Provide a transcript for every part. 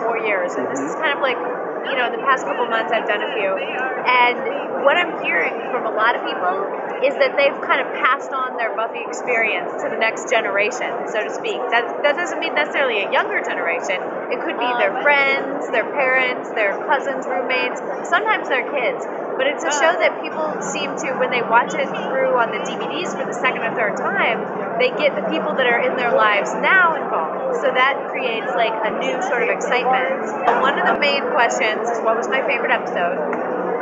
4 years, and this is kind of like, you know, in the past couple months I've done a few, and what I'm hearing from a lot of people is that they've kind of passed on their Buffy experience to the next generation, so to speak. That doesn't mean necessarily a younger generation. It could be their friends, their parents, their cousins, roommates, sometimes their kids. But it's a show that people seem to, when they watch it through on the DVDs for the second or third time, they get the people that are in their lives now involved. So that creates like a new sort of excitement. One of the main questions is, what was my favorite episode?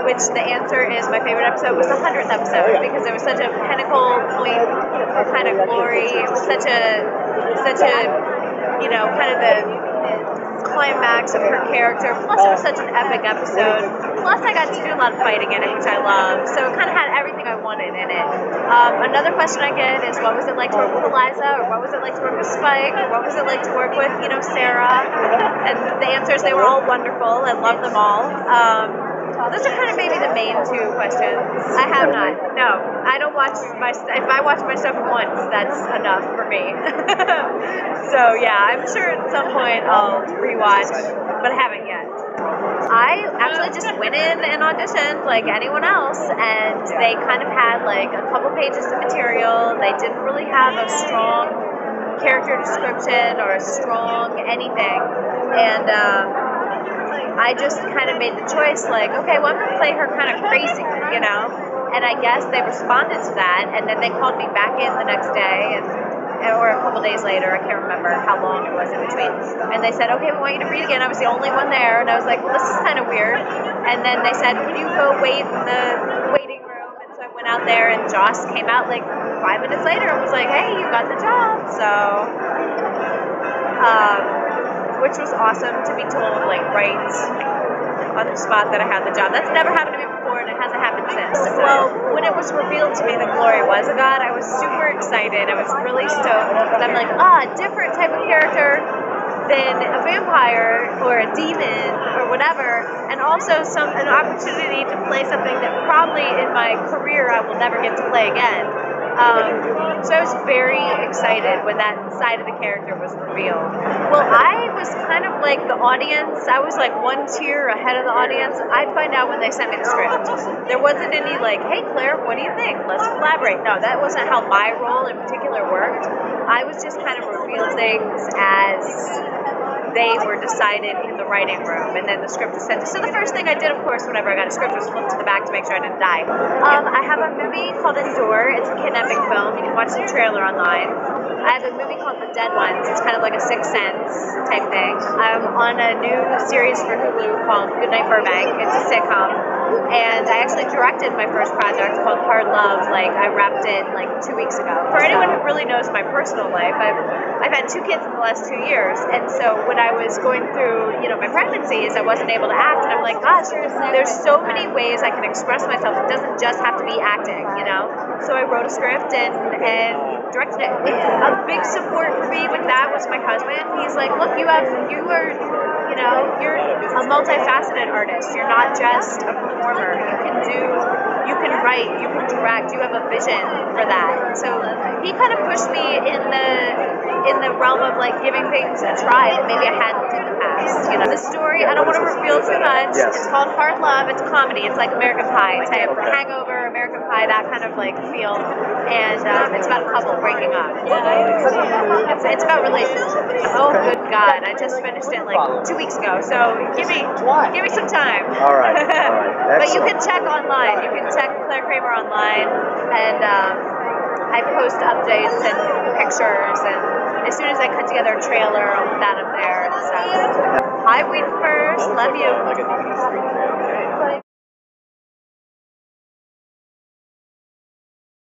Which the answer is, my favorite episode was the 100th episode, because there was such a pinnacle point of kind of glory. It was such a, you know, kind of the climax of her character. Plus, it was such an epic episode. Plus, I got to do a lot of fighting in it, which I love. So it kind of had everything I wanted in it. Another question I get is, what was it like to work with Eliza? Or what was it like to work with Spike? Or what was it like to work with, you know, Sarah? And the answer is they were all wonderful. I love them all. Those are kind of maybe the main two questions. I have not. No, I don't watch my. If I watch my stuff once, that's enough for me. So yeah, I'm sure at some point I'll rewatch, but I haven't yet. I actually just went in and auditioned like anyone else, and they kind of had like a couple pages of material. They didn't really have a strong character description or a strong anything, and I just kind of made the choice, like, okay, well, I'm going to play her kind of crazy, you know? And I guess they responded to that, and then they called me back in the next day, or a couple days later, I can't remember how long it was in between. And they said, okay, we want you to read again. I was the only one there, and I was like, well, this is kind of weird. And then they said, can you go wait in the waiting room? And so I went out there, and Joss came out like 5 minutes later and was like, hey, you got the job. So, which was awesome to be told, like, right on the spot that I had the job. That's never happened to me before, and it hasn't happened since. Well, when it was revealed to me that Glory was a god, I was super excited. I was really stoked, because I'm like, a different type of character than a vampire or a demon or whatever, and also an opportunity to play something that probably in my career I will never get to play again. So I was very excited when that side of the character was revealed. Well, I was kind of like the audience. I was like one tier ahead of the audience. I'd find out when they sent me the script. There wasn't any like, hey Claire, what do you think? Let's collaborate. No, that wasn't how my role in particular worked. I was just kind of revealed things as they were decided in the writing room, and then the script was sent. So the first thing I did, of course, whenever I got a script, was flip to the back to make sure I didn't die. I have a movie called Endure. It's a kidnapping film. You can watch the trailer online. I have a movie called The Dead Ones. It's kind of like a Sixth Sense type thing. I'm on a new series for Hulu called Goodnight Burbank. It's a sitcom. And I actually directed my first project called Hard Love. Like, I wrapped it like 2 weeks ago. For anyone who really knows my personal life, I've had 2 kids in the last 2 years, and so when I was going through, you know, my pregnancies, I wasn't able to act, and I'm like, gosh, there's so many ways I can express myself. It doesn't just have to be acting, you know. So I wrote a script and directed it. A big support for me with that was my husband. He's like, look, you're a multifaceted artist. You're not just a performer. You can write, you can direct, you have a vision for that. So he kind of pushed me in the realm of like giving things a try that maybe I hadn't in the past. You know, the story, I don't want to reveal too much. Yes. It's called Hard Love. It's comedy. It's like American Pie type, Hangover, American Pie, that kind of like feel. And it's about a couple breaking up. It's about relationships. Oh, good God! I just finished it like 2 weeks ago. So give me some time. All right. But you can check online. You can check Claire Kramer online, and I post updates and pictures, and as soon as I cut together a trailer, I'll put that up there. So, hi, Whedon First. Love you.